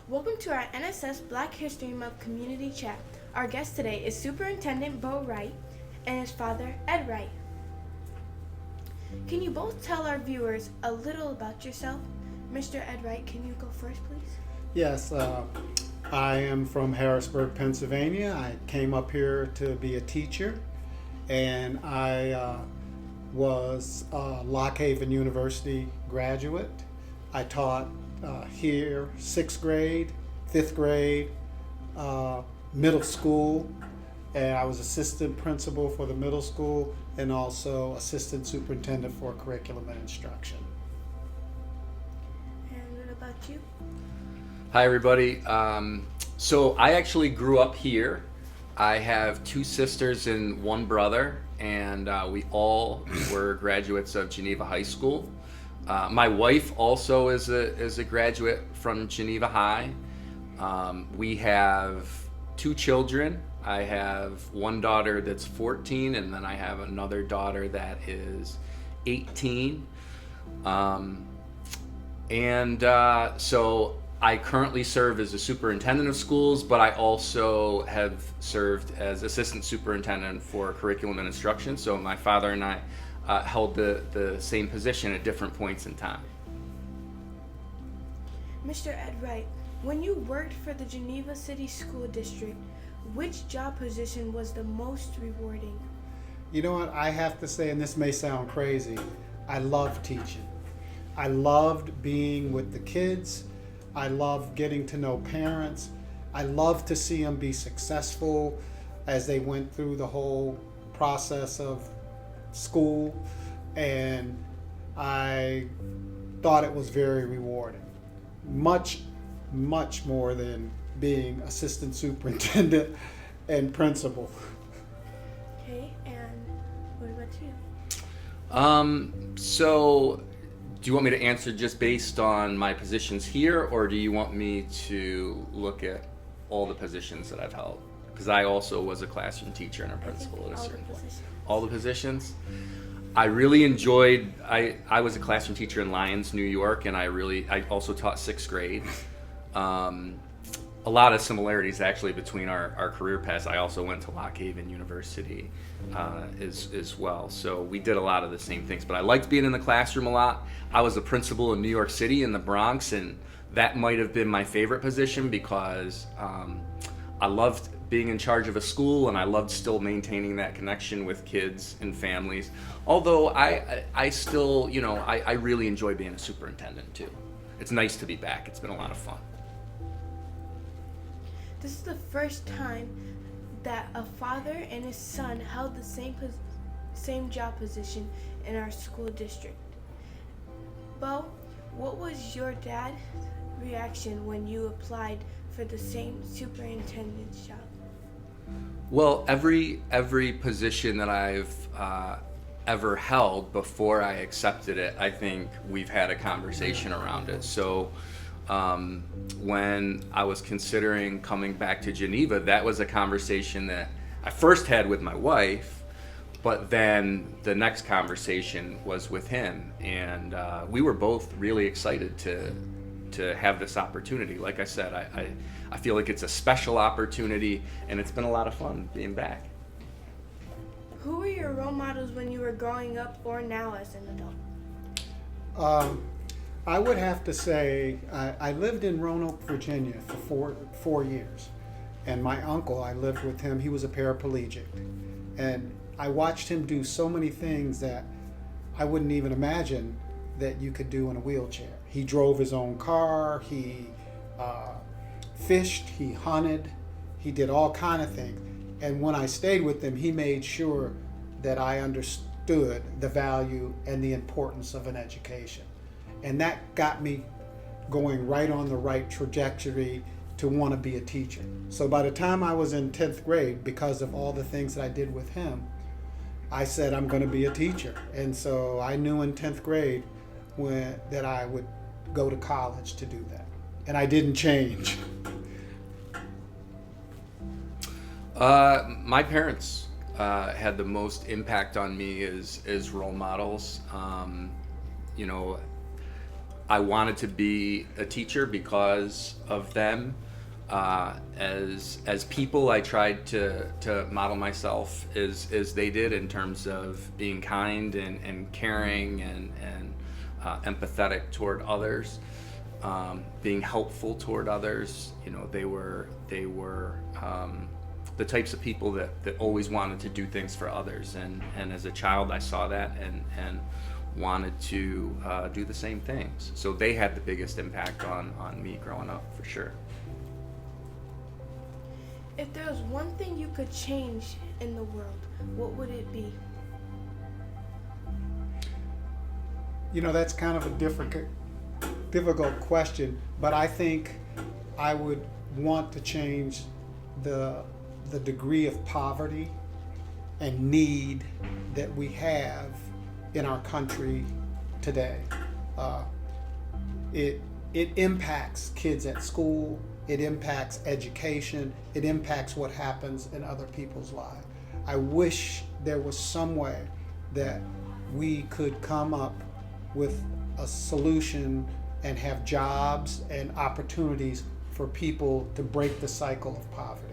Welcome to our NSS Black History Month Community Chat. Our guest today is Superintendent Bo Wright and his father, Ed Wright. Can you both tell our viewers a little about yourself? Mr. Ed Wright, can you go first, please? Yes, I am from Harrisburg, Pennsylvania. I came up here to be a teacher, and I was a Lock Haven University graduate. I taught here 6th grade, 5th grade, middle school, and I was assistant principal for the middle school and also assistant superintendent for curriculum and instruction. And what about you? Hi, everybody. So I actually grew up here. I have 2 sisters and 1 brother, and we all were graduates of Geneva High School. My wife also is a graduate from Geneva High. We have 2 children. I have 1 daughter that's 14, and then I have another daughter that is 18. So I currently serve as a superintendent of schools, but I also have served as assistant superintendent for curriculum and instruction. So my father and I held the same position at different points in time. Mr. Ed Wright, when you worked for the Geneva City School District, which job position was the most rewarding? You know what, I have to say, and this may sound crazy, I love teaching. I loved being with the kids. I loved getting to know parents. I loved to see them be successful as they went through the whole process of school, and I thought it was very rewarding. Much more than being assistant superintendent and principal. Okay, and what about you? So do you want me to answer just based on my positions here, or do you want me to look at all the positions that I've held? Because I also was a classroom teacher and a principal at a certain point. All the positions? I really enjoyed, I was a classroom teacher in Lyons, New York, and I also taught 6th grade. A lot of similarities actually between our career paths. I also went to Lock Haven University as well. So we did a lot of the same things, but I liked being in the classroom a lot. I was a principal in New York City in the Bronx, and that might have been my favorite position because I loved being in charge of a school, and I loved still maintaining that connection with kids and families. Although I still, I really enjoy being a superintendent too. It's nice to be back. It's been a lot of fun. This is the first time that a father and his son held the same job position in our school district. Bo, what was your dad's reaction when you applied for the same superintendent's job? Well, every position that I've ever held before I accepted it, I think we've had a conversation around it. So when I was considering coming back to Geneva, that was a conversation that I first had with my wife, but then the next conversation was with him, and we were both really excited to have this opportunity. Like I said, I feel like it's a special opportunity, and it's been a lot of fun being back. Who were your role models when you were growing up or now as an adult? I would have to say I lived in Roanoke, Virginia for 4 years, and my uncle, I lived with him. He was a paraplegic, and I watched him do so many things that I wouldn't even imagine that you could do in a wheelchair. He drove his own car, he fished, he hunted, he did all kind of things. And when I stayed with him, he made sure that I understood the value and the importance of an education. And that got me going right on the right trajectory to want to be a teacher. So by the time I was in 10th grade, because of all the things that I did with him, I said I'm going to be a teacher. And so I knew in 10th grade that I would go to college to do that. And I didn't change. My parents had the most impact on me as role models. I wanted to be a teacher because of them. As people, I tried to model myself as they did in terms of being kind and caring and empathetic toward others, being helpful toward others. You know, they were the types of people that always wanted to do things for others, and as a child I saw that and wanted to do the same things. So they had the biggest impact on me growing up, for sure. If there was one thing you could change in the world, what would it be? You know, that's kind of a difficult question, but I think I would want to change the degree of poverty and need that we have in our country today. It impacts kids at school. It impacts education. It impacts what happens in other people's lives. I wish there was some way that we could come up with a solution and have jobs and opportunities for people to break the cycle of poverty.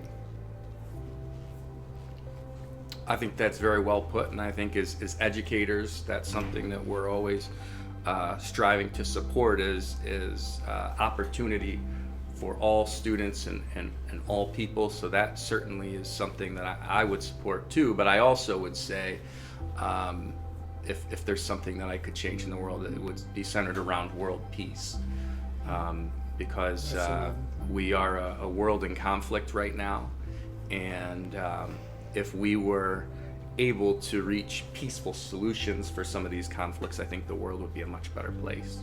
I think that's very well put, and I think as educators, that's something that we're always striving to support is opportunity for all students and all people. So that certainly is something that I would support too. But I also would say, if there's something that I could change in the world, it would be centered around world peace, because we are a world in conflict right now, and if we were able to reach peaceful solutions for some of these conflicts, I think the world would be a much better place.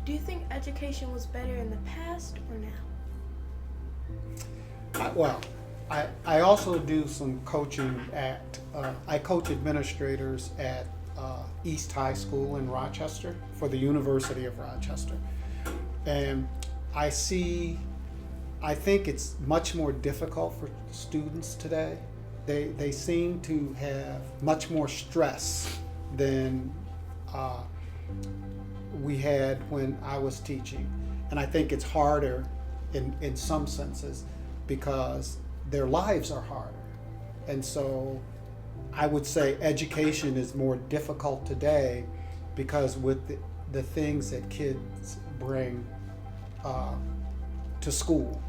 Do you think education was better in the past or now? I also do some coaching I coach administrators at East High School in Rochester for the University of Rochester. And I think it's much more difficult for students today. They seem to have much more stress than we had when I was teaching. And I think it's harder in some senses because their lives are harder. And so I would say education is more difficult today because with the things that kids bring to school.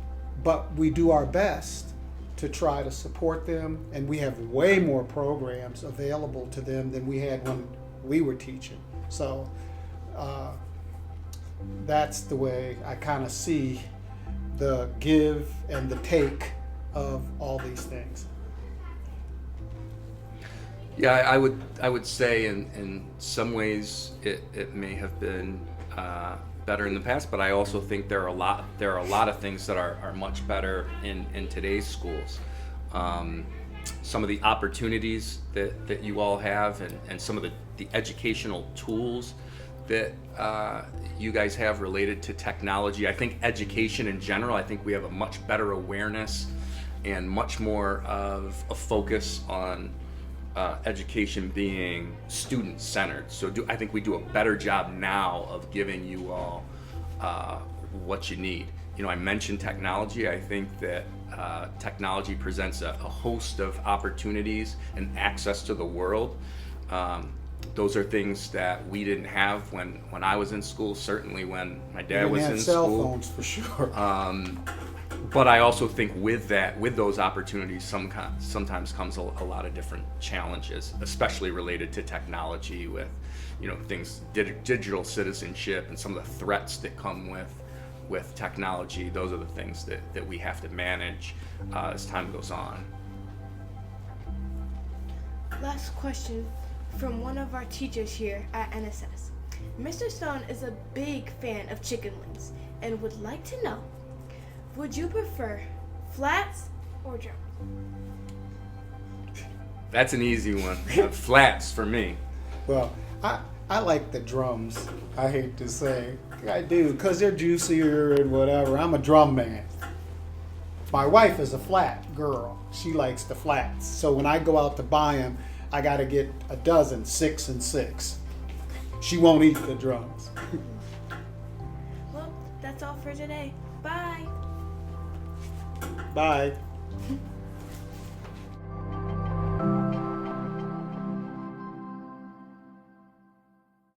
But we do our best to try to support them, and we have way more programs available to them than we had when we were teaching. So that's the way I kind of see the give and the take of all these things. Yeah, I would say in some ways it may have been better in the past, but I also think there are a lot of things that are much better in today's schools. Some of the opportunities that you all have, and some of the educational tools that you guys have related to technology. I think education in general, I think we have a much better awareness and much more of a focus on education being student-centered. So I think we do a better job now of giving you all what you need. You know, I mentioned technology. I think that technology presents a host of opportunities and access to the world. Those are things that we didn't have when I was in school, certainly when my dad was in cell school. Phones for sure. But I also think with those opportunities, sometimes comes a lot of different challenges, especially related to technology, with, you know, things, digital citizenship, and some of the threats that come with technology. Those are the things that we have to manage as time goes on. Last question from one of our teachers here at NSS. Mr. Stone is a big fan of chicken wings and would like to know, would you prefer flats or drums? That's an easy one. Flats for me. Well, I like the drums. I hate to say, I do, because they're juicier and whatever. I'm a drum man. My wife is a flat girl. She likes the flats. So when I go out to buy them, I got to get a dozen, 6 and 6. She won't eat the drums. Well, that's all for today. Bye. Bye.